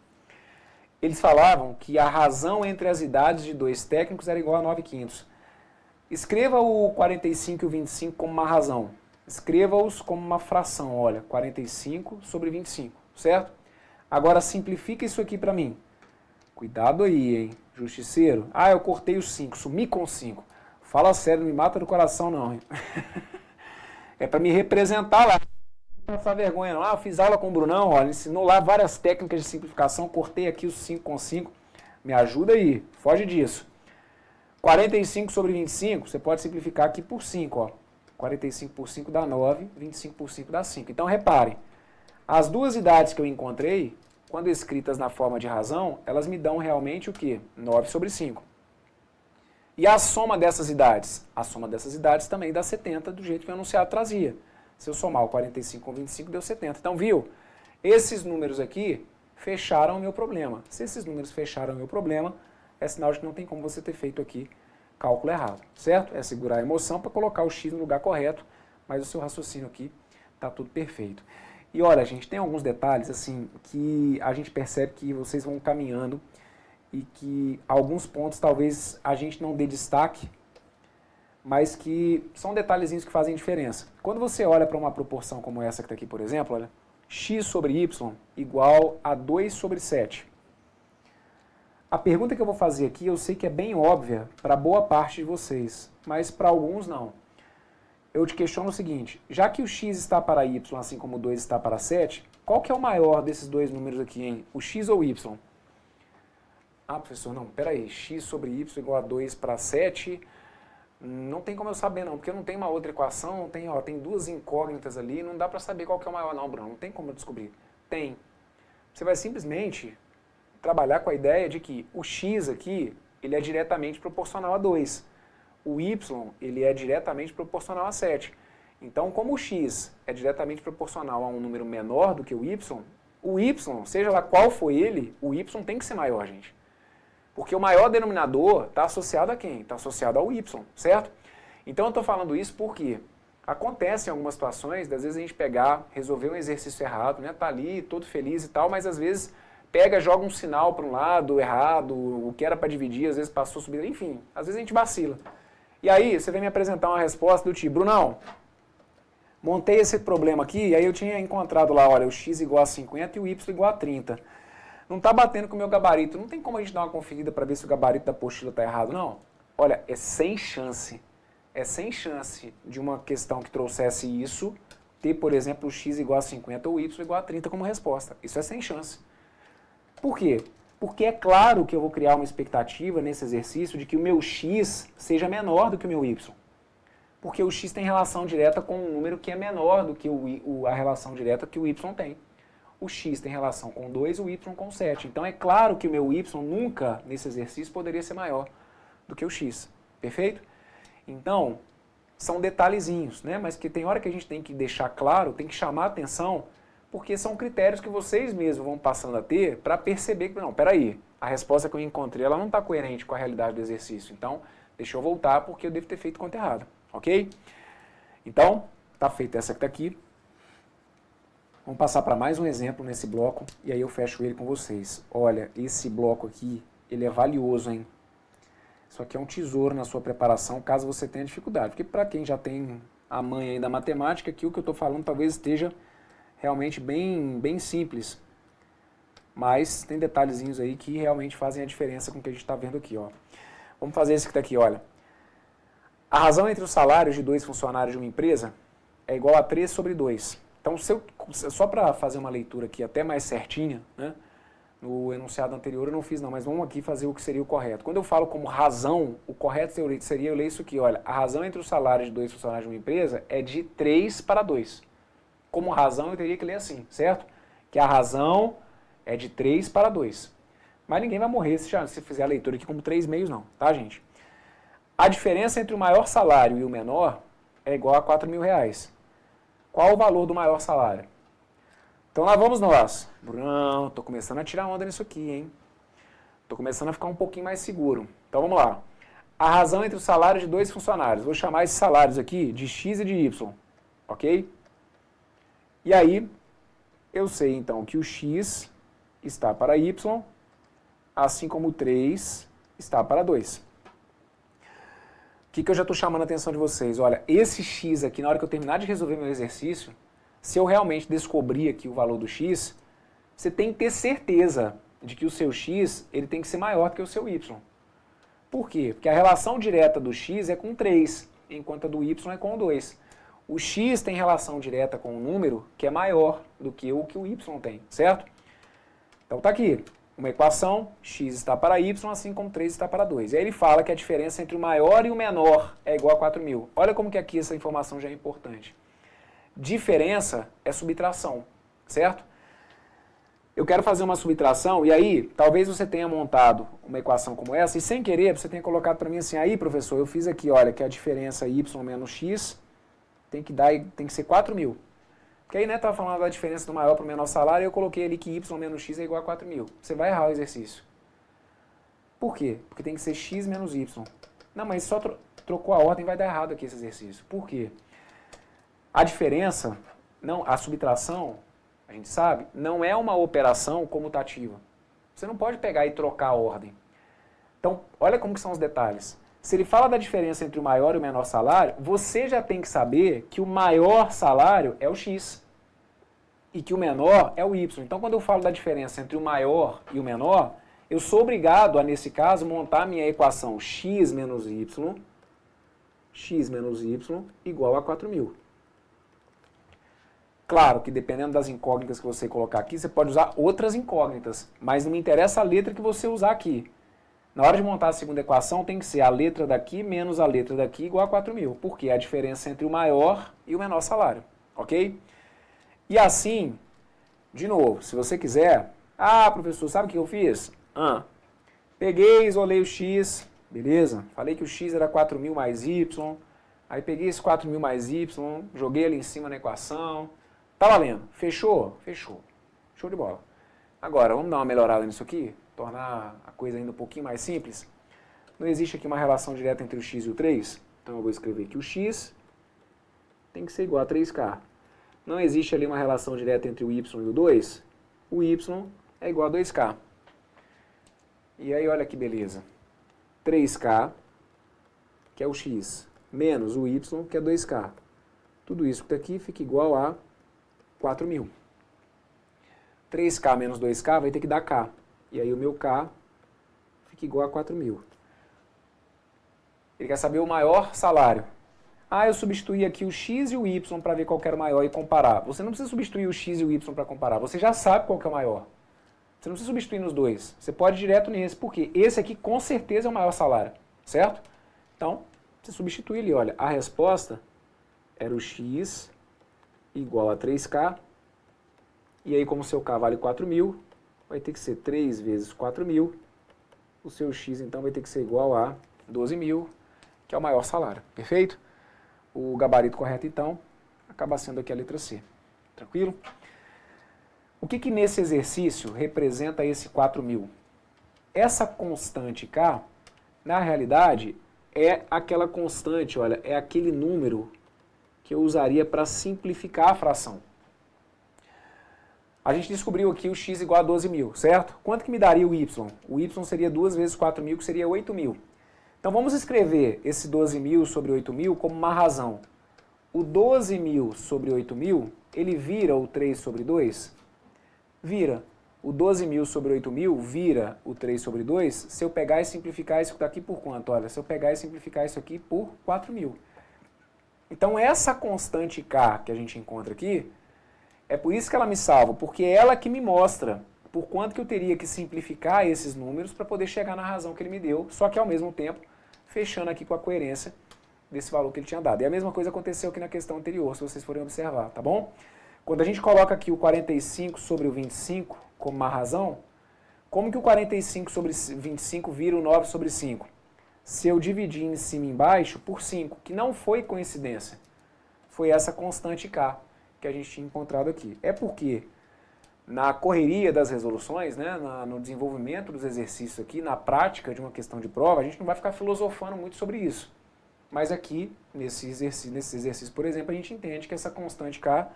Eles falavam que a razão entre as idades de dois técnicos era igual a 9/5. Escreva o 45 e o 25 como uma razão. Escreva-os como uma fração, olha, 45 sobre 25, certo? Agora simplifica isso aqui para mim. Cuidado aí, hein, justiceiro. Ah, eu cortei os 5, sumi com 5. Fala sério, não me mata do coração não, hein? É para me representar lá. Não passar vergonha não. Ah, eu fiz aula com o Brunão, ó, ele ensinou lá várias técnicas de simplificação, cortei aqui os 5 com 5. Me ajuda aí, foge disso. 45 sobre 25, você pode simplificar aqui por 5, ó. 45 por 5 dá 9, 25 por 5 dá 5. Então reparem, as duas idades que eu encontrei, quando escritas na forma de razão, elas me dão realmente o quê? 9 sobre 5. E a soma dessas idades? A soma dessas idades também dá 70, do jeito que o enunciado trazia. Se eu somar o 45 com 25, deu 70. Então, viu? Esses números aqui fecharam o meu problema. Se esses números fecharam o meu problema, é sinal de que não tem como você ter feito aqui cálculo errado, certo? É segurar a emoção para colocar o x no lugar correto, mas o seu raciocínio aqui está tudo perfeito. E olha, gente, tem alguns detalhes assim que a gente percebe que vocês vão caminhando e que alguns pontos talvez a gente não dê destaque, mas que são detalhezinhos que fazem diferença. Quando você olha para uma proporção como essa que está aqui, por exemplo, olha, x sobre y igual a 2 sobre 7. A pergunta que eu vou fazer aqui, eu sei que é bem óbvia para boa parte de vocês, mas para alguns não. Eu te questiono o seguinte, já que o x está para y, assim como o 2 está para 7, qual que é o maior desses dois números aqui, hein? O x ou o y? Ah, professor, não, peraí, x sobre y igual a 2 para 7, não tem como eu saber não, porque não tem uma outra equação, tem duas incógnitas ali, não dá para saber qual que é o maior não, Bruno, não tem como eu descobrir. Tem. Você vai simplesmente trabalhar com a ideia de que o x aqui, ele é diretamente proporcional a 2. O y, ele é diretamente proporcional a 7. Então, como o x é diretamente proporcional a um número menor do que o y, seja lá qual for ele, o y tem que ser maior, gente. Porque o maior denominador está associado a quem? Está associado ao y, certo? Então eu estou falando isso porque acontece em algumas situações, às vezes a gente pegar, resolver um exercício errado, né? Tá ali todo feliz e tal, mas às vezes pega, joga um sinal para um lado errado, o que era para dividir, às vezes passou a subir, enfim, às vezes a gente vacila. E aí você vem me apresentar uma resposta do tipo, Brunão, montei esse problema aqui, e aí eu tinha encontrado lá, olha, o x igual a 50 e o y igual a 30. Não está batendo com o meu gabarito. Não tem como a gente dar uma conferida para ver se o gabarito da apostila está errado, não. Olha, é sem chance. É sem chance de uma questão que trouxesse isso ter, por exemplo, o x igual a 50 ou o y igual a 30 como resposta. Isso é sem chance. Por quê? Porque é claro que eu vou criar uma expectativa nesse exercício de que o meu x seja menor do que o meu y. Porque o x tem relação direta com um número que é menor do que a relação direta que o y tem. O x tem relação com 2, o y com 7. Então é claro que o meu y nunca, nesse exercício, poderia ser maior do que o x. Perfeito? Então, são detalhezinhos, né? Mas que tem hora que a gente tem que deixar claro, tem que chamar a atenção, porque são critérios que vocês mesmos vão passando a ter para perceber que, não, peraí, a resposta que eu encontrei, ela não está coerente com a realidade do exercício. Então, deixa eu voltar porque eu devo ter feito conta errada. Ok? Então, tá feita essa que está aqui. Vamos passar para mais um exemplo nesse bloco e aí eu fecho ele com vocês. Olha, esse bloco aqui, ele é valioso, hein? Isso aqui é um tesouro na sua preparação, caso você tenha dificuldade. Porque para quem já tem a manha aí da matemática, aqui o que eu estou falando talvez esteja realmente bem simples. Mas tem detalhezinhos aí que realmente fazem a diferença com o que a gente está vendo aqui, ó. Vamos fazer esse que está aqui, olha. A razão entre os salários de 2 funcionários de uma empresa é igual a 3 sobre 2. Então, só para fazer uma leitura aqui até mais certinha, né? No enunciado anterior eu não fiz não, mas vamos aqui fazer o que seria o correto. Quando eu falo como razão, o correto seria eu ler isso aqui, olha, a razão entre os salários de 2 funcionários de uma empresa é de 3 para 2. Como razão eu teria que ler assim, certo? Que a razão é de 3 para 2. Mas ninguém vai morrer se fizer a leitura aqui como 3,5 não, tá, gente? A diferença entre o maior salário e o menor é igual a R$4.000. Qual o valor do maior salário? Então lá vamos nós. Brunão, tô começando a tirar onda nisso aqui, hein? Tô começando a ficar um pouquinho mais seguro. Então vamos lá. A razão entre os salários de 2 funcionários. Vou chamar esses salários aqui de x e de y. Ok? E aí, eu sei então que o x está para y, assim como o 3 está para 2. O que eu já estou chamando a atenção de vocês? Olha, esse x aqui, na hora que eu terminar de resolver meu exercício, se eu realmente descobrir aqui o valor do x, você tem que ter certeza de que o seu x ele tem que ser maior do que o seu y. Por quê? Porque a relação direta do x é com 3, enquanto a do y é com 2. O x tem relação direta com um número que é maior do que o y tem, certo? Então tá aqui. Uma equação, x está para y, assim como 3 está para 2. E aí ele fala que a diferença entre o maior e o menor é igual a 4.000. Olha como que aqui essa informação já é importante. Diferença é subtração, certo? Eu quero fazer uma subtração e aí talvez você tenha montado uma equação como essa e sem querer você tenha colocado para mim assim, aí professor, eu fiz aqui, olha, que a diferença y menos x tem que ser 4.000. Porque aí, né, estava falando da diferença do maior para o menor salário e eu coloquei ali que y menos x é igual a 4.000. Você vai errar o exercício. Por quê? Porque tem que ser x menos y. Não, mas só trocou a ordem, vai dar errado aqui esse exercício. Por quê? A diferença, a subtração, a gente sabe, não é uma operação comutativa. Você não pode pegar e trocar a ordem. Então, olha como que são os detalhes. Se ele fala da diferença entre o maior e o menor salário, você já tem que saber que o maior salário é o X e que o menor é o Y. Então, quando eu falo da diferença entre o maior e o menor, eu sou obrigado a, nesse caso, montar a minha equação x menos y igual a 4.000. Claro que dependendo das incógnitas que você colocar aqui, você pode usar outras incógnitas, mas não me interessa a letra que você usar aqui. Na hora de montar a segunda equação, tem que ser a letra daqui menos a letra daqui igual a 4.000, porque é a diferença entre o maior e o menor salário, ok? E assim, de novo, se você quiser... Ah, professor, sabe o que eu fiz? Peguei, isolei o x, beleza? Falei que o x era 4.000 mais y, aí peguei esse 4.000 mais y, joguei ali em cima na equação, tá valendo. Fechou? Fechou. Show de bola. Agora, vamos dar uma melhorada nisso aqui? Tornar a coisa ainda um pouquinho mais simples? Não existe aqui uma relação direta entre o x e o 3? Então eu vou escrever que o x tem que ser igual a 3k. Não existe ali uma relação direta entre o y e o 2? O y é igual a 2k. E aí olha que beleza. 3k, que é o x, menos o y, que é 2k. Tudo isso que está aqui fica igual a 4.000. 3k menos 2k vai ter que dar k. E aí o meu k fica igual a 4.000. Ele quer saber o maior salário. Ah, eu substituí aqui o x e o y para ver qual que era o maior e comparar. Você não precisa substituir o x e o y para comparar. Você já sabe qual que é o maior. Você não precisa substituir nos dois. Você pode ir direto nesse, porque esse aqui com certeza é o maior salário. Certo? Então, você substitui ali. Olha, a resposta era o x igual a 3k. E aí, como o seu k vale 4.000, vai ter que ser 3 vezes 4.000. O seu x, então, vai ter que ser igual a 12.000, que é o maior salário. Perfeito? O gabarito correto, então, acaba sendo aqui a letra C. Tranquilo? O que nesse exercício representa esse 4.000? Essa constante K, na realidade, é aquela constante, olha, é aquele número que eu usaria para simplificar a fração. A gente descobriu aqui o x igual a 12.000, certo? Quanto que me daria o y? O y seria 2 vezes 4.000, que seria 8.000. Então vamos escrever esse 12.000 sobre 8.000 como uma razão. O 12.000 sobre 8.000, ele vira o 3 sobre 2? Vira. O 12.000 sobre 8.000 vira o 3 sobre 2 se eu pegar e simplificar isso daqui por quanto? Olha, se eu pegar e simplificar isso aqui por 4.000. Então essa constante K que a gente encontra aqui, é por isso que ela me salva, porque é ela que me mostra por quanto que eu teria que simplificar esses números para poder chegar na razão que ele me deu, só que ao mesmo tempo fechando aqui com a coerência desse valor que ele tinha dado. E a mesma coisa aconteceu aqui na questão anterior, se vocês forem observar, tá bom? Quando a gente coloca aqui o 45 sobre o 25 como uma razão, como que o 45 sobre 25 vira o 9 sobre 5? Se eu dividir em cima e embaixo por 5, que não foi coincidência, foi essa constante K que a gente tinha encontrado aqui. É porque na correria das resoluções, né, no desenvolvimento dos exercícios aqui, na prática de uma questão de prova, a gente não vai ficar filosofando muito sobre isso. Mas aqui, nesse exercício, por exemplo, a gente entende que essa constante K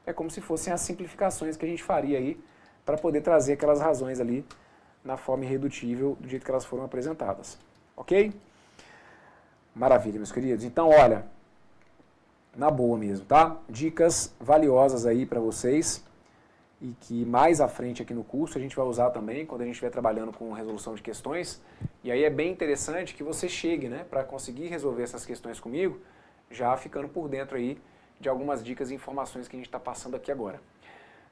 é como se fossem as simplificações que a gente faria aí para poder trazer aquelas razões ali na forma irredutível do jeito que elas foram apresentadas. Ok? Maravilha, meus queridos. Então, olha, na boa mesmo, tá? Dicas valiosas aí para vocês e que mais à frente aqui no curso a gente vai usar também quando a gente estiver trabalhando com resolução de questões. E aí é bem interessante que você chegue, né, para conseguir resolver essas questões comigo, já ficando por dentro aí de algumas dicas e informações que a gente está passando aqui agora.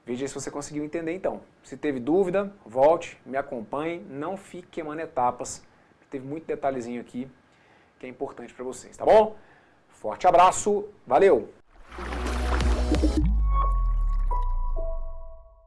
Veja se você conseguiu entender então. Se teve dúvida, volte, me acompanhe, não fique queimando etapas. Teve muito detalhezinho aqui que é importante para vocês, tá bom? Forte abraço, valeu!